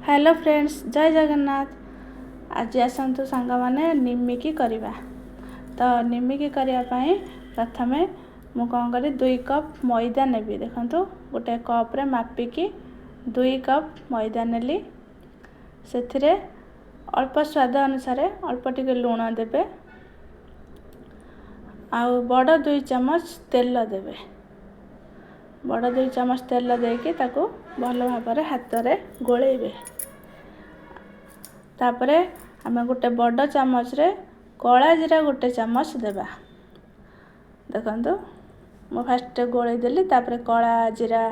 Hello friends, जय जगन्नाथ। आज आसतु सांग माने निमिकी करवा। तो निमिकी करने प्रथम मु कौन करी 2 कप मैदा नेबी। देखो गोटे कप रे मापिकी 2 कप मैदा नेली। से अल्प स्वाद अनुसार अल्प टिके लुण देबे। आउ बड़ 2 चम्मच तेल देबे। बड़ 2 चम्मच तेल देके ताको भल भाव हाथ रे गोलेबे। तापरे आमे गोटे बड़ चम्मच रे कला जीरा गोटे चम्मच देबा। देखंतु मो फास्ट गोले देली। तापरे कला जीरा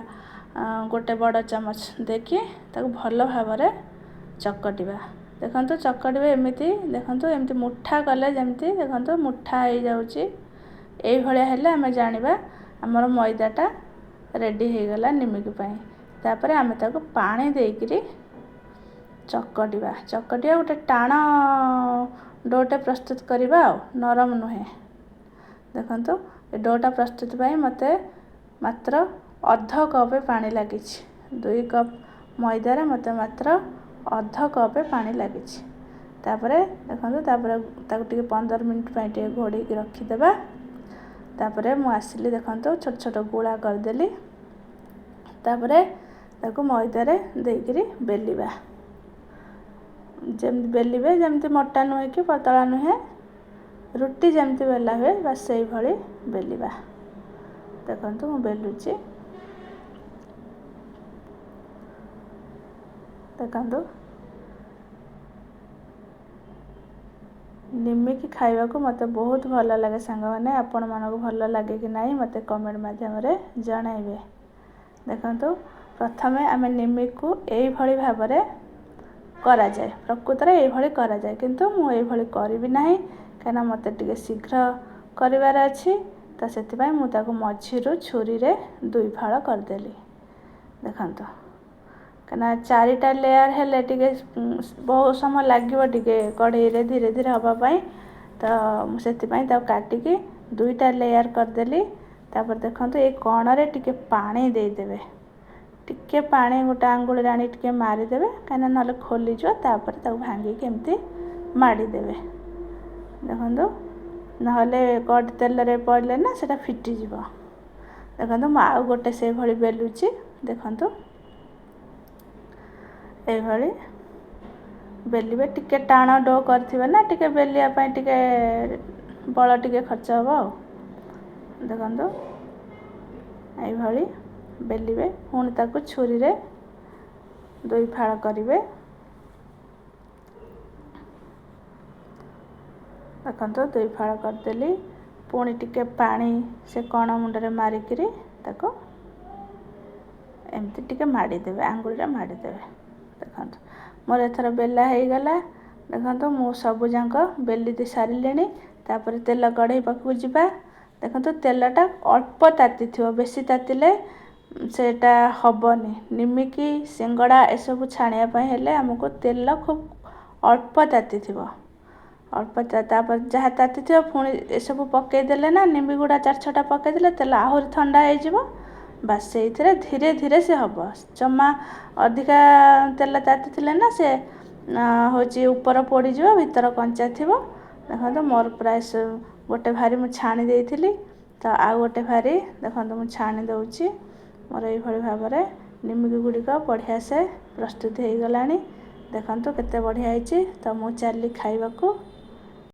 गोटे बड़ चम्मच देके ताको भल भाव चकटिबा। देखंतु चकटिबे एमिति। देखंतु एमिति मुठा कले जेमिति देखंतु मुठा हो जाउची। एई भलिया हेले आमे जानिबा हमर मैदाटा रेडी हो गला निमिकी पई। तापरे आमे ताको पानी देइकरी चकटिबा गोटे टाण डोटे प्रस्तुत करवा। नरम नुहे। देखंतु ए डोटा प्रस्तुत पाई मते मात्र अर्ध कप पानी लगी। 2 कप मैदा रे मते मात्र अर्ध कप पानी लगी। तापरे देखंतु तापरे ताको टिके 15 मिनिट पई टिके घोड़ी के रखी देबा। तापरे मु आसिली देखंतु छोट छोट गोला कर देली। तापरे ताको मैदा रे देइकरी बेलिबा। जमि बेलिबे जमति मोटा नुहे कि पतला नुहे, रुटी जमति बेला हुए बस से भली बेलिबा। देखंतु मु बेलुची। देखंतु निमिकी खाइबा को मते बहुत भल लगे। सांग माने आपण मानको भल लगे कि नाही मते कमेंट माध्यम रे जणाइबे। देखंतु प्रथमे आमे निमिकी को एई भली भाव रे करा जाए। प्रकृत रे एई भली करा जाए, किंतु मु एई भली करिबि नाही काना मते टिके शीघ्र करिवार अछि। त सेति पई मु ताको मझिरु छुरी रे 2 फाळ कर देली। देखंतु काना 4टा लेयर हेले टिके बहुत समय लागिवो टिके कढ़ई रे धीरे धीरे हबा पई। त सेति पई ताको काटी के 2टा लेयर कर देली। तापर देखंतु ए कोण रे टिके पानी दे देबे। टिके पानी गोटे आंगुल राणी टिके मारी देबे काना नले खोली जो। तापर ताको भांगी केमती माडी देबे। देखंतु नहले कड तेल रे पड़ले ना सेटा फिटी जीवो। देखंतु म आउ गोटे से भली बेलुची। देखंतु ए भली बेलिबे। टिके टाण डो करथिबे ना टिके बेलिया पई टिके बळ टिके खर्च हबो। देखंतु ए भली बेलिबे। पुणी ताको छुरी रे 2 फाळ करिवे। देखंतु 2 फाळ कर देली। पुणी टिके पानी से कोण मुंड रे मारी करी ताको एमती टिके माडी देबे। आंगुल रे माडी देबे। देखंतु मोर एथर बेला हे गला। देखंतु मु सब जांक बेली दे सारी लेनी। तापर तेल कढ़ई पकु जिबा। देखंतु तेलटा अल्प ताती थिवो, बेसी तातिले सेटा हबनी। निमिकी सिंगड़ा ए सब छाणिया पई हेले हमको तेल खूब अल्प ताती थिवो। अल्प तापर जहा ताती थिवो पुणी ए सब पकई देले ना निम्बी गुड़ा 4-6टा पकई देले तेल आहुरी ठंडा हो जिवो। बस सेइथिरे धीरे धीरे से हबो। जम्मा अधिका तेल ताती थिले ना से होची ऊपर पोड़ी जिवो, भीतर कंचा थिवो। देखंतु मोर प्राय गोटे भारी मु छाणी देइथिली। त आ गोटे भारी देखंतु मु छाणी दउची। मोर एई भली भाबरे निमिकी गुड़िक बढ़िया से प्रस्तुत हो गलानी। देखंतु केते बढ़िया होईची। त मु चाली खाइबाकू।